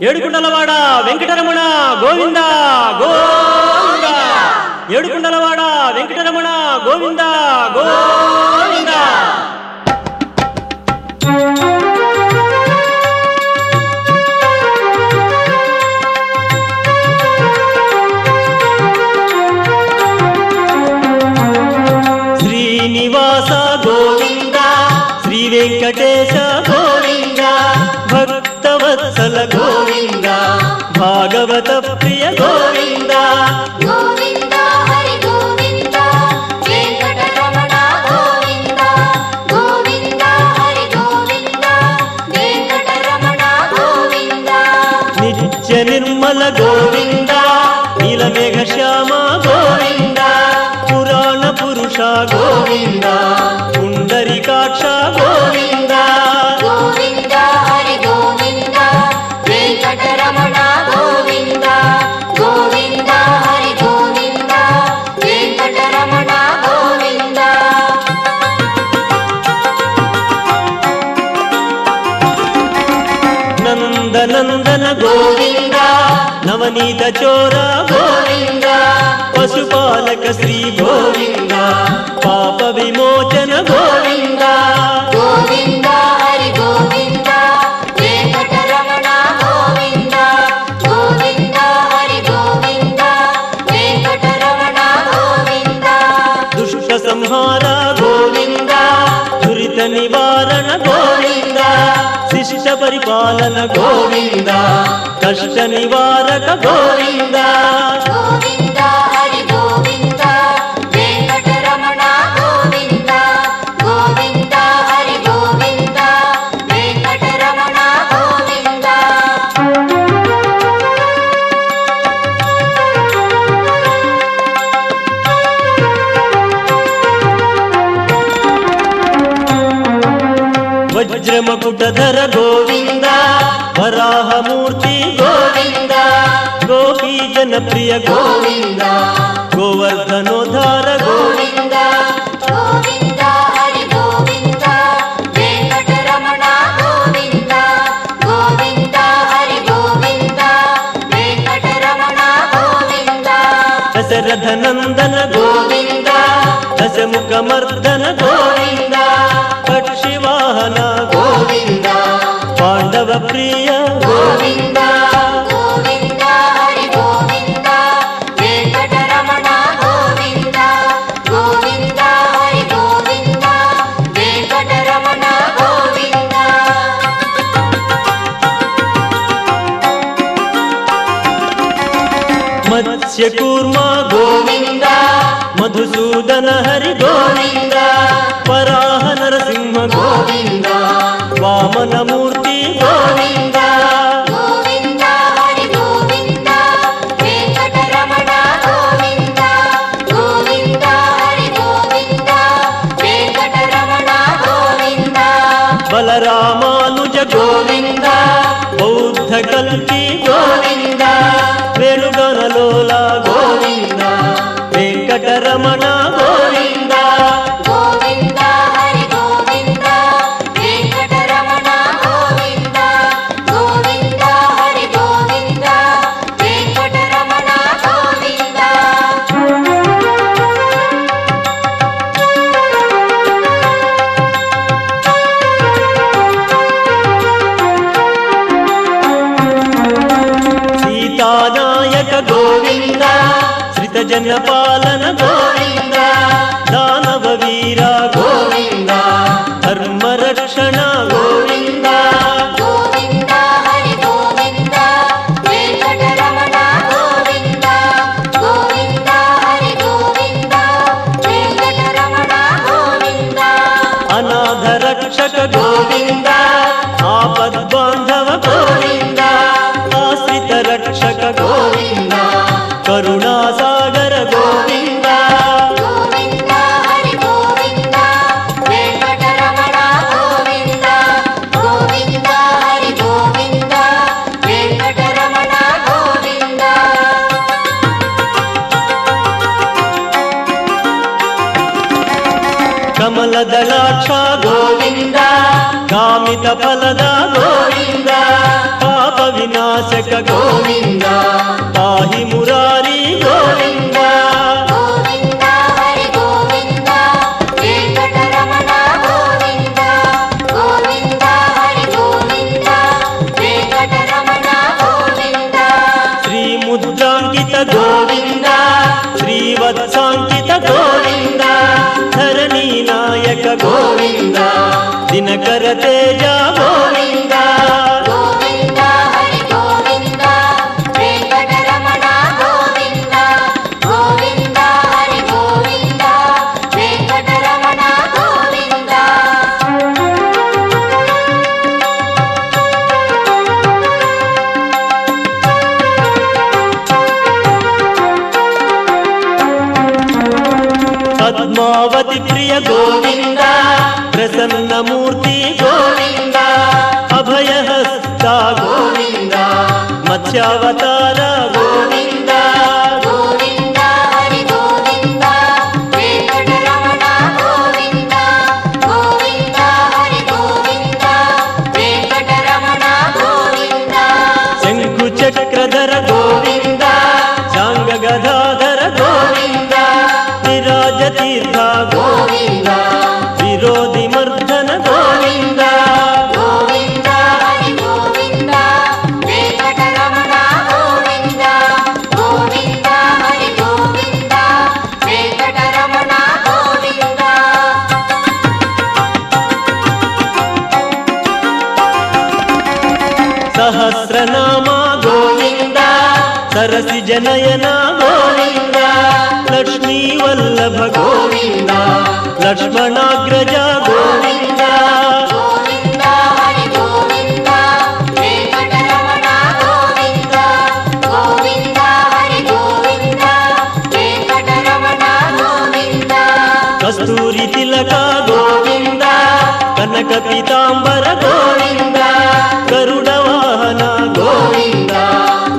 ఏడుకుండలవాడ వెంకటరమణ గోవింద గోవింద. ఏడుకుండలవాడ వెంకటరమణ గోవింద గోవింద. శ్రీనివాస గోవింద, శ్రీ వెంకటేశ గోవింద, భక్తవత్సల గోవింద, భాగవత ప్రియ గోవింద. గోవింద హరి గోవింద, వెంకటరమణ గోవింద. గోవింద హరి గోవింద, వెంకటరమణ గోవింద. నిత్య నిర్మల గోవింద, నీలమేఘ శ్యామ గోవింద, పురాణ పురుష గోవింద, పుండరీకాక్ష గోవింద. గోవింద హరి గోవింద, వెంకటరమణ గోవింద. గోవింద హరి గోవింద, వెంకటరమణ గోవింద. నందనందన గోవింద, నవనీత చోర గోవింద, పశుపాలక శ్రీ గోవింద, పాప విమోచన గోవింద. గోవింద హరి గోవింద, వెంకటరమణ గోవింద. గోవింద హరి గోవింద, వెంకటరమణ గోవింద. దుష్ట సంహార గోవింద, దురిత నివారణ గోవింద, శిష్ట పరిపాలన గోవింద, కష్ట నివారక గోవింద. గోవింద హరి గోవింద, వెంకటరమణ గోవింద. గోవింద హరి గోవింద, వెంకటరమణ గోవింద. వజ్రమకుటధర గోవింద, వరాహమూర్తి గోవింద, గోపీ జనప్రియ గోవింద, గోవర్ధనోద్ధార గోవింద. గోవింద హరి గోవింద, వెంకటరమణ గోవింద. గోవింద హరి గోవింద, వెంకటరమణ గోవింద. దశరథ నందన గోవింద, దశముఖమర్దన గోవింద, పక్షివాహన గోవింద, పాండవ ప్రియ గోవింద. గోవింద హరి గోవింద, వెంకటరమణ గోవింద. గోవింద హరి గోవింద, వెంకటరమణ గోవింద. మత్స్యకూర్మ గోవింద, మధుసూదన హరి గోవింద, వరాహ నరసింహ గోవింద, వామనమూర్తి గోవింద. గోవింద హరి గోవింద, వెంకటరమణ గోవింద. గోవింద హరి గోవింద, వెంకటరమణ గోవింద. బలరామానుజ గోవింద, బౌద్ధ కల్కి గోవింద, వేణుగణలోల గోవింద, వెంకటరమణ గోవింద. గోవింద హరి గోవింద, వెంకటరమణ గోవింద. గోవింద హరి గోవింద, వెంకటరమణ గోవింద. సీతానాయక గోవింద, శ్రిత జన పాలన గోవింద, దానవ వీర గోవింద, ధర్మ రక్షణ గోవింద. గోవింద హరి గోవింద, వెంకటరమణ గోవింద. గోవింద హరి గోవింద, వెంకటరమణ గోవింద. అనాథ రక్షక గోవింద, ఆపద్బాంధవ గోవింద, ఆశ్రిత రక్షక గోవింద, కరుణాసాగర గోవింద. గోవింద హరి గోవింద, వెంకటరమణ గోవింద. గోవింద హరి గోవింద, వెంకటరమణ గోవింద. కమలదళాక్ష గోవింద, కామిత ఫలద గోవింద, పాప వినాశక గోవింద పాహి మురారి గోవింద గోవింద హరి గోవింద వెంకటరమణ గోవింద గోవింద హరి గోవింద వెంకటరమణ గోవింద శ్రీ ముద్రాంకిత గోవింద శ్రీవత్సాంకిత గోవింద ధరణీ నాయక గోవింద దినకర తేజ గోవింద గోవింద హరి గోవింద వెంకటరమణ గోవింద గోవింద హరి గోవింద వెంకటరమణ గోవింద పద్మావతి ప్రియ గోవింద ప్రసన్నమూర్తి గోవింద అభయహస్త గోవింద మత్స్యావతార గోవింద గోవింద హరి గోవింద వెంకటరమణ గోవింద గోవింద హరి గోవింద వెంకటరమణ గోవింద శంకు చక్రధర గోవింద శాంగ గదాధర గోవింద విరాజ తీర్థ గోవింద విరోధి మర్దన గోవింద గోవింద హరి గోవింద వెంకటరమణ గోవింద గోవింద హరి గోవింద వెంకటరమణ గోవింద సహస్రనామ గోవింద సరసి జనయన గోవింద లక్ష్మీ వల్లభ గోవింద లక్ష్మణాగ్రజ గోవింద గోవింద హరి గోవింద వెంకటరమణ గోవింద గోవింద హరి గోవింద వెంకటరమణ గోవింద కస్తూరి తిలక గోవింద కనక పీతాంబర గోవింద గరుడ వాహన గోవింద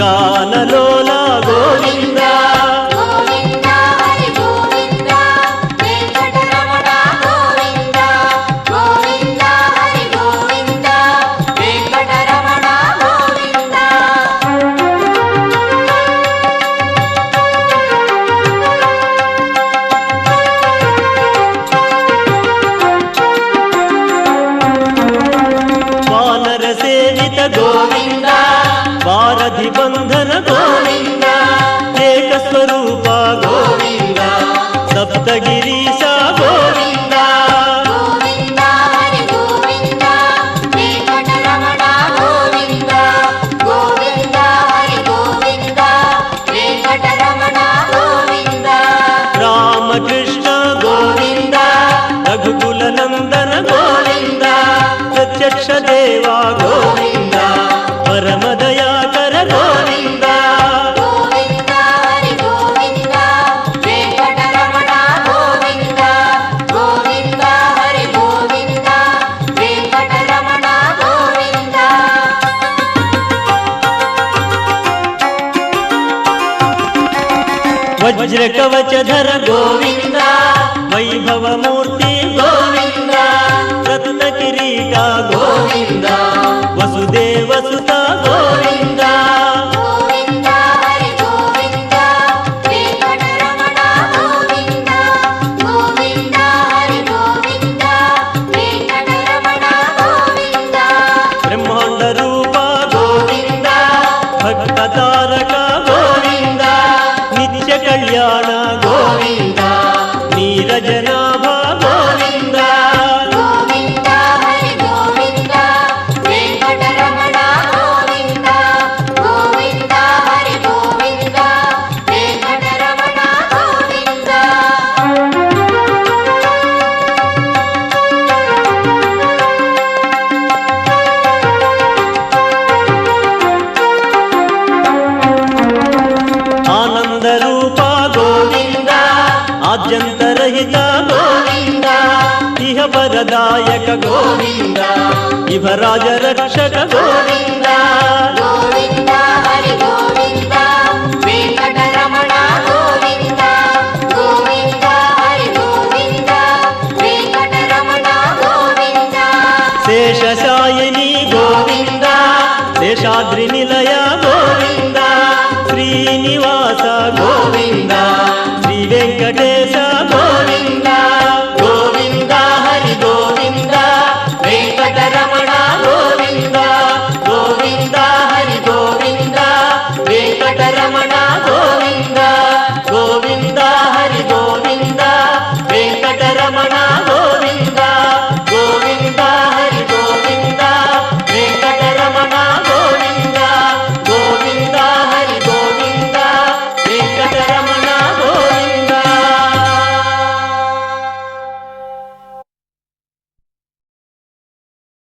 గానలోల గోవింద గోవింద హరి గోవింద వెంకటరమణ గోవింద గోవింద హరి గోవింద వెంకటరమణ గోవింద వానర సేవిత గోవింద వారధి బంధన గోవింద ఏక స్వరూప గోవింద సప్తగిరీశ గోవింద గోవింద హరి గోవింద వెంకటరమణ గోవింద గోవింద హరి గోవింద వెంకటరమణ గోవింద రామకృష్ణ గోవింద రఘుకుల నందన గోవింద ప్రత్యక్ష దేవా గోవింద పరమ దయాకర గోవింద గోవింద హరి గోవింద వెంకటరమణ గోవింద గోవింద హరి గోవింద వెంకటరమణ గోవింద వజ్ర కవచధర గోవింద వైభవమూర్తి గోవింద రత్న కిరీట గోవింద వసుదేవ సుత గోవింద గోవింద హరి గోవింద వెంకటరమణ గోవింద గోవింద హరి గోవింద వెంకటరమణ గోవింద బ్రహ్మాండ రూప గోవింద భక్త తారక గోవింద నిత్య కళ్యాణ గోవింద నీరజనాభ గోవింద గోవింద హరి గోవింద వెంకటరమణ గోవింద గోవింద హరి గోవింద వెంకటరమణ గోవింద ఆనంద రూప గోవింద ఆద్యంతరహిత గోవింద ఇహ వరదాయక గోవింద ఇహ రాజ రక్షక గోవింద గోవింద హరి గోవింద వెంకటరమణ గోవింద గోవింద హరి గోవింద వెంకటరమణ గోవింద శేషశాయిని గోవింద శేషాద్రి నిలయ గోవింద శ్రీనివాస గోవింద శ్రీ వెంకటేశ్వర